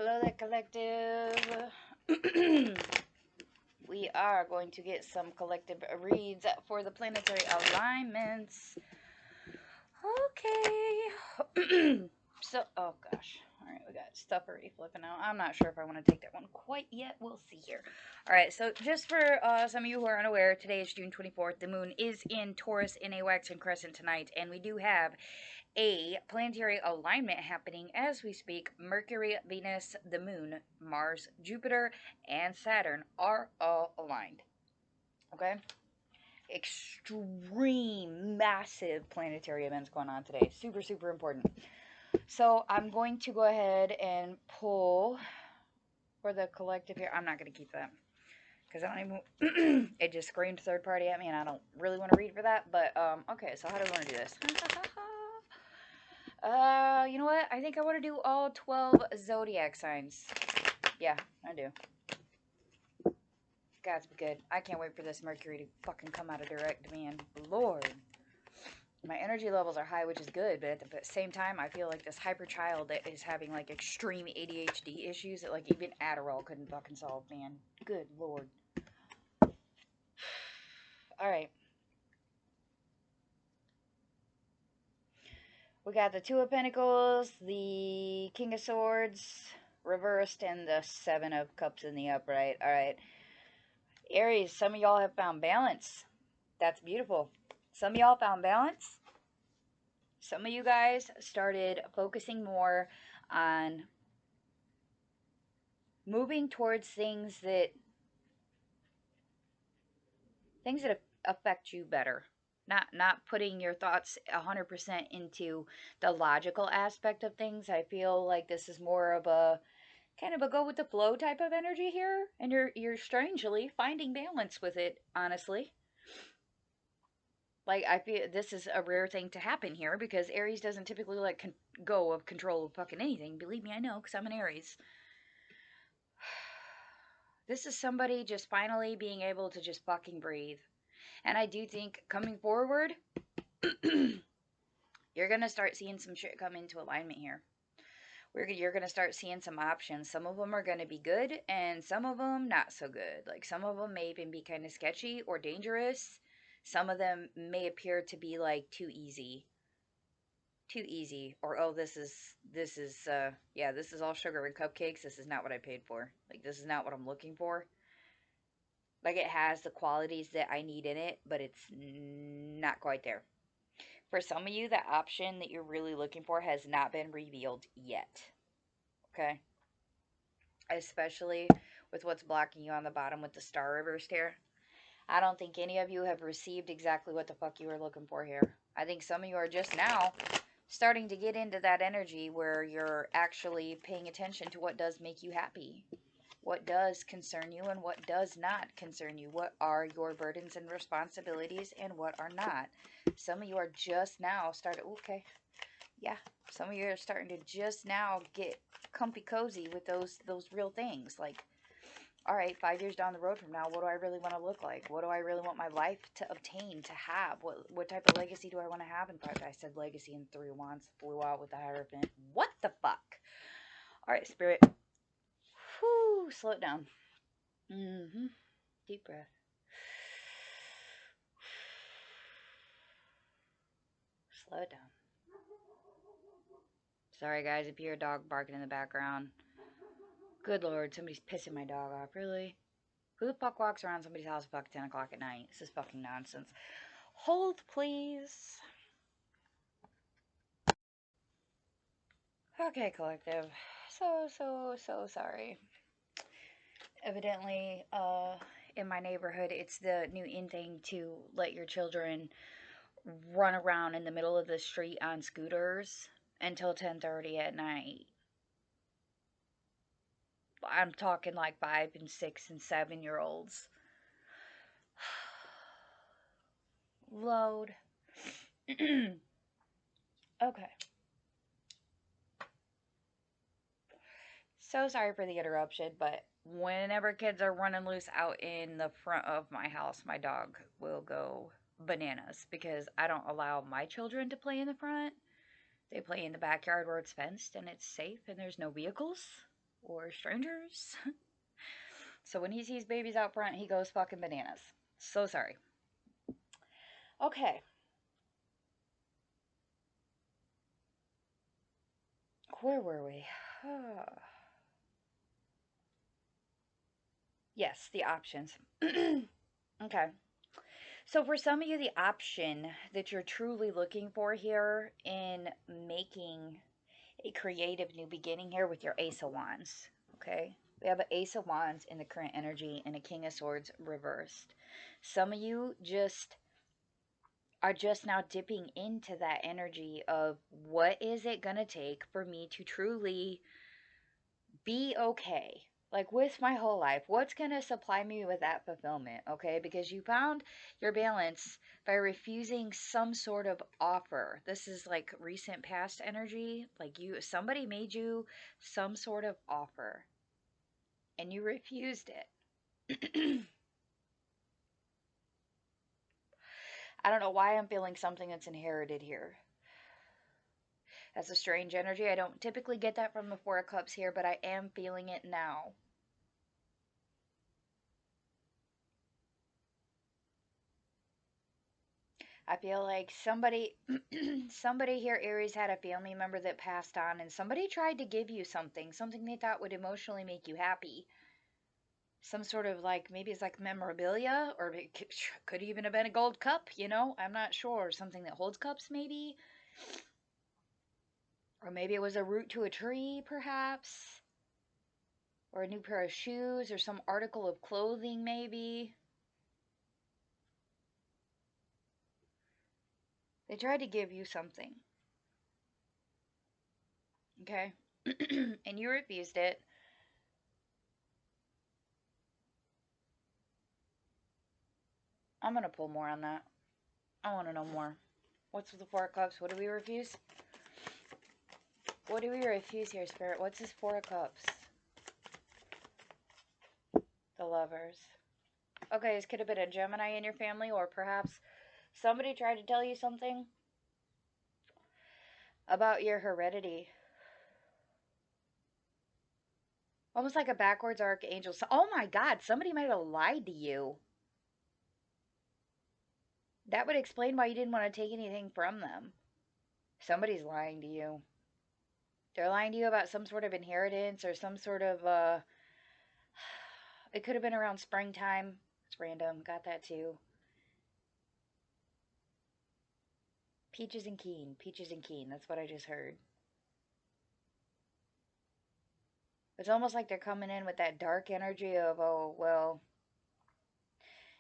Hello there, collective. We are going to get some collective reads for the planetary alignments. Okay. So, oh gosh. Alright, we got stuff already flipping out. I'm not sure if I want to take that one quite yet. We'll see here. Alright, so just for some of you who are unaware, today is June 24th. The moon is in Taurus in a waxing crescent tonight, and we do have a planetary alignment happening as we speak. Mercury, Venus, the moon, Mars, Jupiter, and Saturn are all aligned. Okay? Extreme, massive planetary events going on today. Super, super important. So I'm going to go ahead and pull for the collective here. I'm not going to keep that because I don't even, it just screamed third party at me and I don't really want to read for that. But, okay, so how do we want to do this? You know what? I think I want to do all 12 zodiac signs. Yeah, I do. God's be good. I can't wait for this Mercury to fucking come out of direct, man. Lord. My energy levels are high, which is good, but at the same time, I feel like this hyper child that is having, like, extreme ADHD issues that, like, even Adderall couldn't fucking solve, man. Good Lord. Alright. We got the Two of Pentacles, the King of Swords reversed, and the Seven of Cups in the upright. Alright. Aries, some of y'all have found balance. That's beautiful. Some of y'all found balance. Some of you guys started focusing more on moving towards things that affect you better. Not putting your thoughts 100% into the logical aspect of things. I feel like this is more of a kind of a go with the flow type of energy here, and you're strangely finding balance with it, honestly. Like, I feel this is a rare thing to happen here because Aries doesn't typically let go of control of fucking anything. Believe me, I know, because I'm an Aries. This is somebody just finally being able to just fucking breathe. And I do think coming forward, you're going to start seeing some shit come into alignment here. You're going to start seeing some options. Some of them are going to be good, and some of them not so good. Like, some of them may even be kind of sketchy or dangerous. Some of them may appear to be, like, too easy. Too easy. Or, oh, this is all sugar and cupcakes. This is not what I paid for. Like, this is not what I'm looking for. Like, it has the qualities that I need in it, but it's not quite there. For some of you, the option that you're really looking for has not been revealed yet. Okay? Especially with what's blocking you on the bottom with the star reversed here. I don't think any of you have received exactly what the fuck you were looking for here. I think some of you are just now starting to get into that energy where you're actually paying attention to what does make you happy. What does concern you and what does not concern you. What are your burdens and responsibilities and what are not. Some of you are just now starting, okay, yeah. Some of you are starting to just now get comfy cozy with those real things. Like, all right, 5 years down the road from now, what do I really want to look like? What do I really want my life to obtain, to have? What type of legacy do I want to have in 5? I said legacy in 3 wands, flew out with the Hierophant. What the fuck? All right, Spirit. Whew, slow it down. Deep breath. Slow it down. Sorry, guys, if you hear a dog barking in the background. Good Lord, somebody's pissing my dog off. Really? Who the fuck walks around somebody's house at fucking 10 o'clock at night? This is fucking nonsense. Hold, please. Okay, collective. So sorry. Evidently, in my neighborhood, it's the new in thing to let your children run around in the middle of the street on scooters until 10:30 at night. I'm talking like 5 and 6 and 7-year-olds. Load. Okay. So sorry for the interruption, but whenever kids are running loose out in the front of my house, my dog will go bananas because I don't allow my children to play in the front. They play in the backyard where it's fenced and it's safe and there's no vehicles. or strangers. So when he sees babies out front, he goes fucking bananas. So sorry. Okay. Where were we? Yes, the options. Okay. So for some of you, the option that you're truly looking for here in making a creative new beginning here with your Ace of Wands. Okay. We have an Ace of Wands in the current energy and a King of Swords reversed. Some of you just are just now dipping into that energy of what is it going to take for me to truly be okay, like with my whole life. What's going to supply me with that fulfillment? Okay, because you found your balance by refusing some sort of offer. This is like recent past energy, like somebody made you some sort of offer and you refused it. I don't know why I'm feeling something that's inherited here. That's a strange energy. I don't typically get that from the Four of Cups here, but I am feeling it now. I feel like somebody here, Aries, had a family member that passed on, and somebody tried to give you something they thought would emotionally make you happy. Some sort of like, maybe it's like memorabilia, or it could even have been a gold cup, you know? I'm not sure. Something that holds cups, maybe? Or maybe it was a root to a tree, perhaps? Or a new pair of shoes, or some article of clothing, maybe? They tried to give you something. Okay? And you refused it. I'm going to pull more on that. I want to know more. What's with the Four of Cups? What do we refuse? What do we refuse here, Spirit? What's this Four of Cups? The Lovers. Okay, this could have been a Gemini in your family, or perhaps somebody tried to tell you something about your heredity. Almost like a backwards archangel. So, oh my God, somebody might have lied to you. That would explain why you didn't want to take anything from them. Somebody's lying to you. They're lying to you about some sort of inheritance or some sort of, it could have been around springtime. It's random. Got that too. Peaches and Keen. Peaches and Keen. That's what I just heard. It's almost like they're coming in with that dark energy of, oh, well,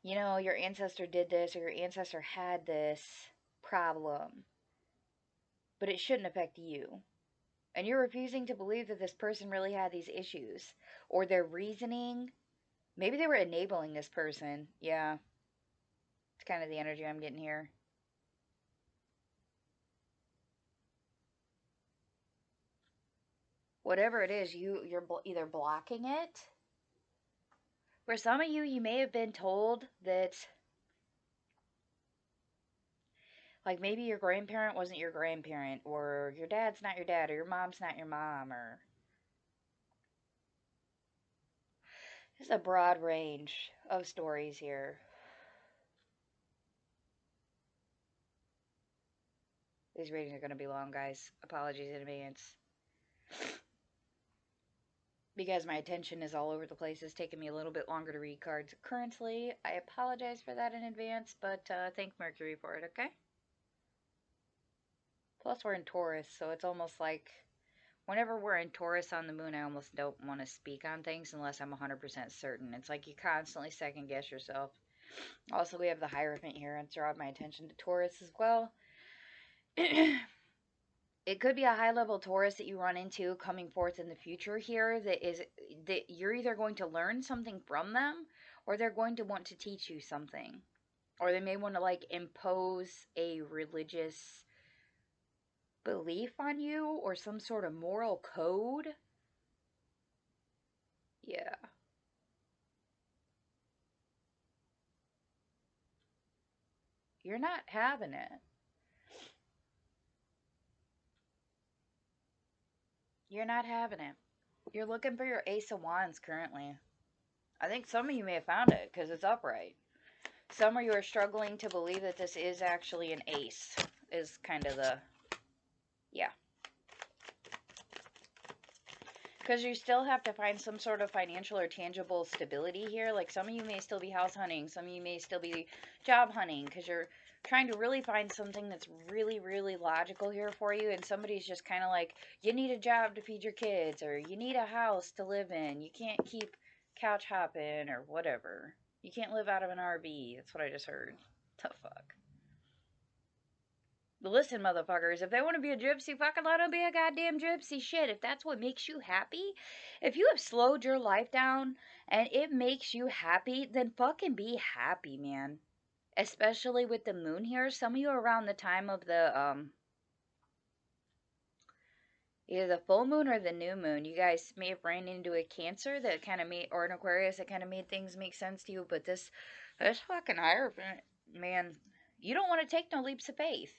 you know, your ancestor did this or your ancestor had this problem, but it shouldn't affect you. And you're refusing to believe that this person really had these issues. Or their reasoning. Maybe they were enabling this person. Yeah. It's kind of the energy I'm getting here. Whatever it is, you're either blocking it. For some of you, you may have been told that, like, maybe your grandparent wasn't your grandparent, or your dad's not your dad, or your mom's not your mom, or there's a broad range of stories here. These readings are going to be long, guys. Apologies in advance. Because my attention is all over the place, it's taking me a little bit longer to read cards currently. I apologize for that in advance, but thank Mercury for it, okay? Plus, we're in Taurus, so it's almost like whenever we're in Taurus on the moon, I almost don't want to speak on things unless I'm 100% certain. It's like you constantly second guess yourself. Also, we have the Hierophant here, and drawing my attention to Taurus as well. It could be a high level Taurus that you run into coming forth in the future here that you're either going to learn something from them, or they're going to want to teach you something, or they may want to like impose a religious belief on you or some sort of moral code. Yeah. You're not having it. You're not having it. You're looking for your Ace of Wands currently. I think some of you may have found it because it's upright. Some of you are struggling to believe that this is actually an ace, is kind of the, yeah. Because you still have to find some sort of financial or tangible stability here. Like some of you may still be house hunting. Some of you may still be job hunting because you're trying to really find something that's really, really logical here for you. And somebody's just kind of like, you need a job to feed your kids, or you need a house to live in. You can't keep couch hopping or whatever. You can't live out of an RV. That's what I just heard. The fuck? But listen, motherfuckers, if they want to be a gypsy, fucking let them be a goddamn gypsy. Shit, if that's what makes you happy, if you have slowed your life down and it makes you happy, then fucking be happy, man. Especially with the moon here. Some of you are around the time of the, either the full moon or the new moon. You guys may have ran into a Cancer that kind of made, or an Aquarius that kind of made things make sense to you. But this fucking Hierophant, man, you don't want to take no leaps of faith.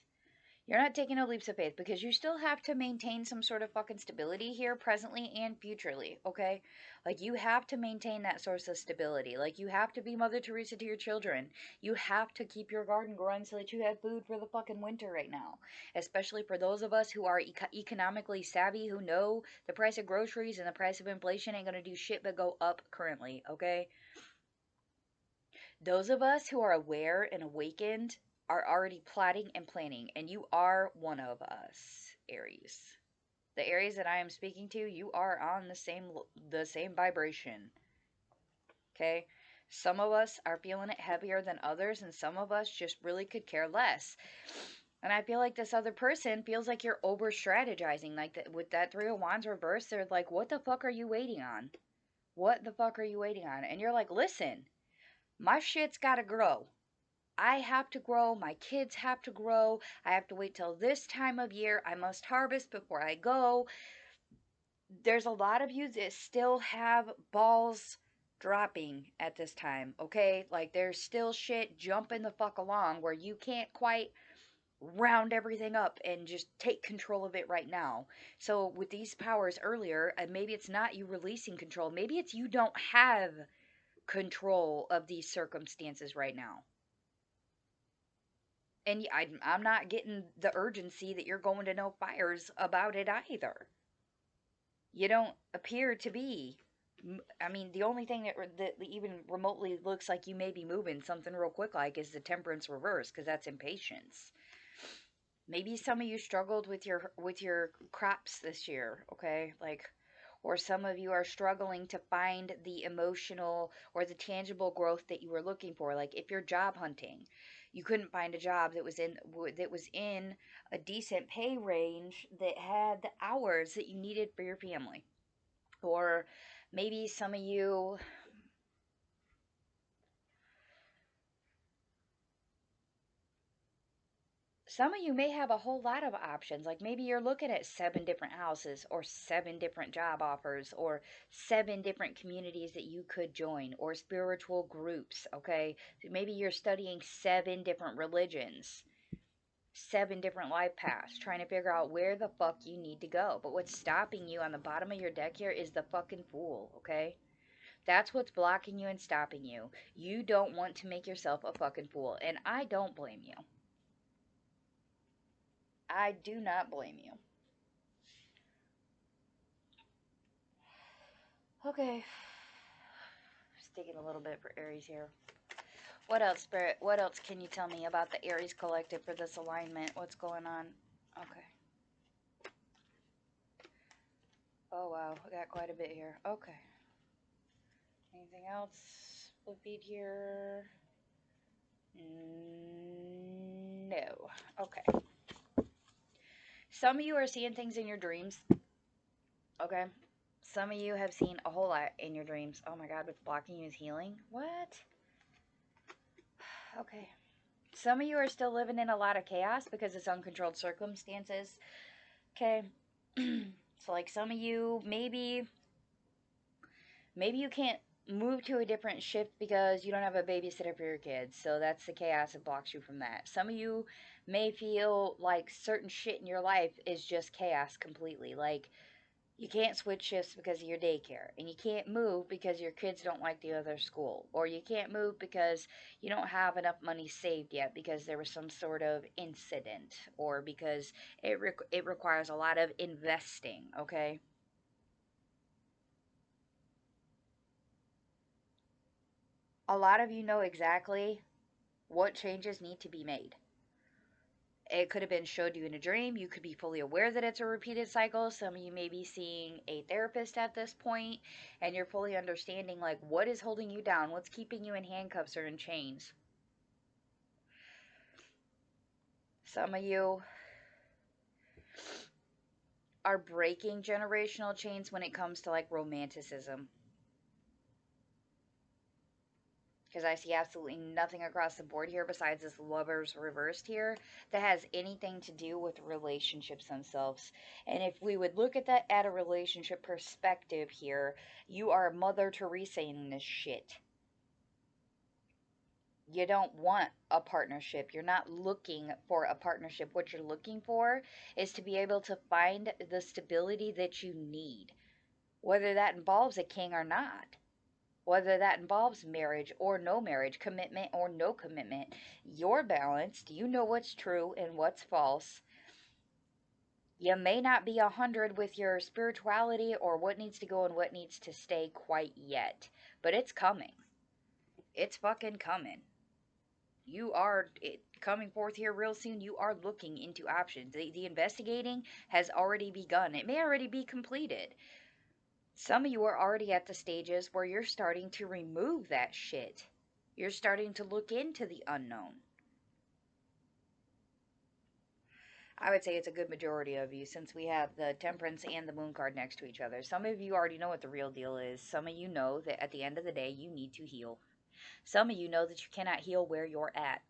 You're not taking no leaps of faith because you still have to maintain some sort of fucking stability here, presently and futurely, okay? Like, you have to maintain that source of stability. Like, you have to be Mother Teresa to your children. You have to keep your garden growing so that you have food for the fucking winter right now. Especially for those of us who are economically savvy, who know the price of groceries and the price of inflation ain't gonna do shit but go up currently, okay? Those of us who are aware and awakened are already plotting and planning, and you are one of us, Aries. The Aries that I am speaking to, you are on the same vibration. Okay? Some of us are feeling it heavier than others, and some of us just really could care less. And I feel like this other person feels like you're over strategizing. Like that with that Three of Wands reverse, they're like, what the fuck are you waiting on? What the fuck are you waiting on? And you're like, listen, my shit's gotta grow. I have to grow. My kids have to grow. I have to wait till this time of year. I must harvest before I go. There's a lot of you that still have balls dropping at this time, okay? Like there's still shit jumping the fuck along where you can't quite round everything up and just take control of it right now. So with these powers earlier, maybe it's not you releasing control. Maybe it's you don't have control of these circumstances right now. And I'm not getting the urgency that you're going to no fires about it either. You don't appear to be. I mean, the only thing that even remotely looks like you may be moving something real quick like is the temperance reverse, because that's impatience. Maybe some of you struggled with your crops this year, okay? Like, or some of you are struggling to find the emotional or the tangible growth that you were looking for. Like if you're job hunting, you couldn't find a job that was in a decent pay range that had the hours that you needed for your family. Or maybe some of you may have a whole lot of options. Like maybe you're looking at 7 different houses or 7 different job offers or 7 different communities that you could join or spiritual groups, okay? Maybe you're studying 7 different religions, 7 different life paths, trying to figure out where the fuck you need to go. But what's stopping you on the bottom of your deck here is the fucking Fool, okay? That's what's blocking you and stopping you. You don't want to make yourself a fucking fool, and I don't blame you. I do not blame you. Okay. Sticking a little bit for Aries here. What else, Spirit? What else can you tell me about the Aries collective for this alignment? What's going on? Okay. Oh, wow. We got quite a bit here. Okay. Anything else? Flip feed here. No. Okay. Some of you are seeing things in your dreams. Okay. Some of you have seen a whole lot in your dreams. Oh my God, what's blocking you is healing? What? Okay. Some of you are still living in a lot of chaos because it's uncontrolled circumstances. Okay. So like some of you, maybe you can't move to a different shift because you don't have a babysitter for your kids. So that's the chaos that blocks you from that. Some of you may feel like certain shit in your life is just chaos completely. Like You can't switch shifts because of your daycare, and you can't move because your kids don't like the other school, or you can't move because you don't have enough money saved yet because there was some sort of incident, or because it requires a lot of investing, okay? A lot of you know exactly what changes need to be made. It could have been showed you in a dream. You could be fully aware that it's a repeated cycle. Some of you may be seeing a therapist at this point, and you're fully understanding like what is holding you down, what's keeping you in handcuffs or in chains. Some of you are breaking generational chains when it comes to like romanticism. Because I see absolutely nothing across the board here besides this lovers reversed here that has anything to do with relationships themselves. And if we would look at that at a relationship perspective here, you are Mother Teresa in this shit. You don't want a partnership. You're not looking for a partnership. What you're looking for is to be able to find the stability that you need, whether that involves a king or not. Whether that involves marriage or no marriage, commitment or no commitment, you're balanced. You know what's true and what's false. You may not be 100 with your spirituality or what needs to go and what needs to stay quite yet, but it's coming. It's fucking coming. You are coming forth here real soon. You are looking into options. The investigating has already begun. It may already be completed. Some of you are already at the stages where you're starting to remove that shit. You're starting to look into the unknown. I would say it's a good majority of you since we have the Temperance and the Moon card next to each other. Some of you already know what the real deal is. Some of you know that at the end of the day, you need to heal. Some of you know that you cannot heal where you're at.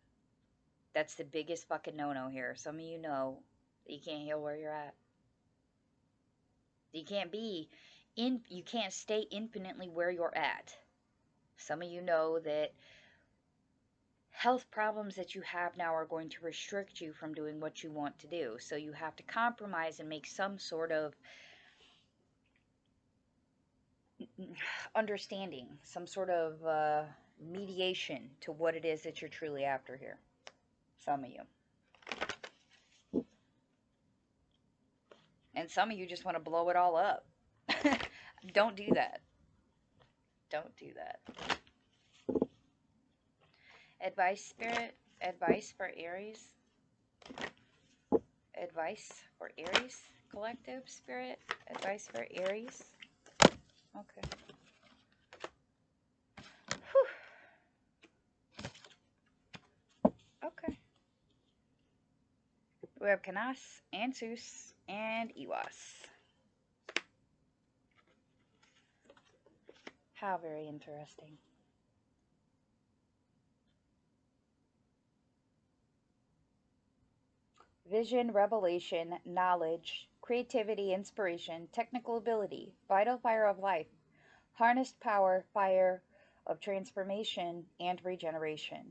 That's the biggest fucking no-no here. Some of you know that you can't heal where you're at. You can't stay infinitely where you're at. Some of you know that health problems that you have now are going to restrict you from doing what you want to do. So you have to compromise and make some sort of understanding, some sort of mediation to what it is that you're truly after here. Some of you. And some of you just want to blow it all up. Don't do that. Don't do that. Advice, Spirit. Advice for Aries. Advice for Aries. Collective, Spirit. Advice for Aries. Okay. Whew. Okay. We have Canas, Ansus, and Iwas. How very interesting. Vision, revelation, knowledge, creativity, inspiration, technical ability, vital fire of life, harnessed power, fire of transformation, and regeneration.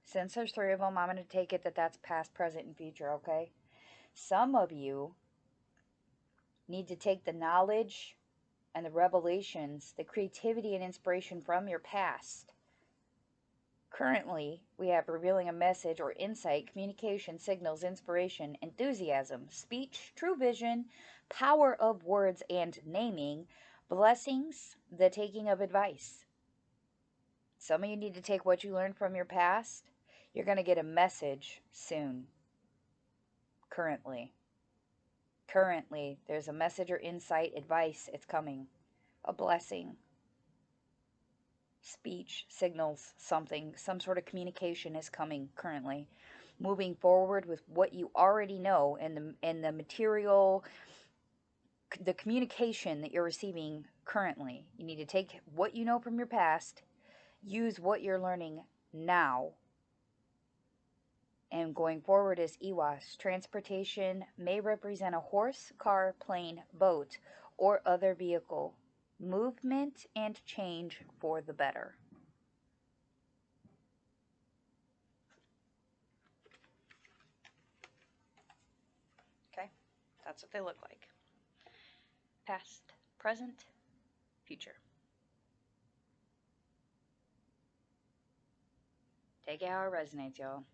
Since there's three of them, I'm going to take it that that's past, present, and future, okay? Some of you need to take the knowledge and the revelations, the creativity and inspiration from your past. Currently, we have revealing a message or insight, communication, signals, inspiration, enthusiasm, speech, true vision, power of words and naming, blessings, the taking of advice. Some of you need to take what you learned from your past. You're going to get a message soon. Currently, there's a message or insight, advice. It's coming. A blessing. Speech signals something, some sort of communication is coming currently. Moving forward with what you already know and the material, the communication that you're receiving currently. You need to take what you know from your past, use what you're learning now. And going forward is Iwas. Transportation may represent a horse, car, plane, boat, or other vehicle. Movement and change for the better. Okay, that's what they look like. past, present, future. Take it how it resonates, y'all.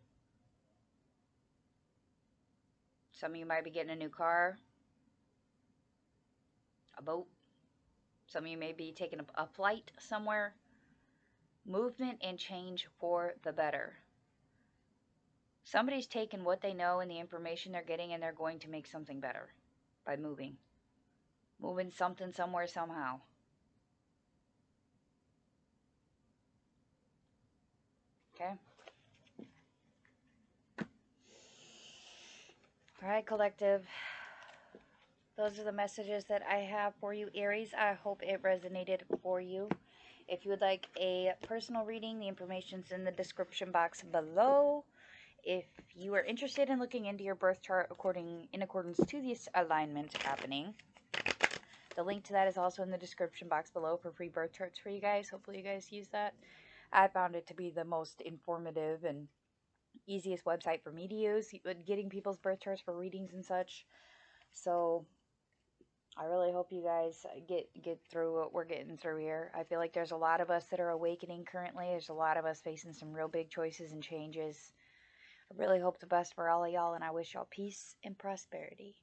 Some of you might be getting a new car, a boat. Some of you may be taking a flight somewhere. Movement and change for the better. Somebody's taking what they know and the information they're getting, and they're going to make something better by moving. Moving something somewhere somehow. Okay? Alright, collective. Those are the messages that I have for you, Aries. I hope it resonated for you. If you would like a personal reading, the information's in the description box below. If you are interested in looking into your birth chart in accordance to this alignment happening, the link to that is also in the description box below for free birth charts for you guys. Hopefully you guys use that. I found it to be the most informative and easiest website for me to use, getting people's birth charts for readings and such. So I really hope you guys get through what we're getting through here. I feel like there's a lot of us that are awakening currently. There's a lot of us facing some real big choices and changes. I really hope the best for all of y'all, and I wish y'all peace and prosperity.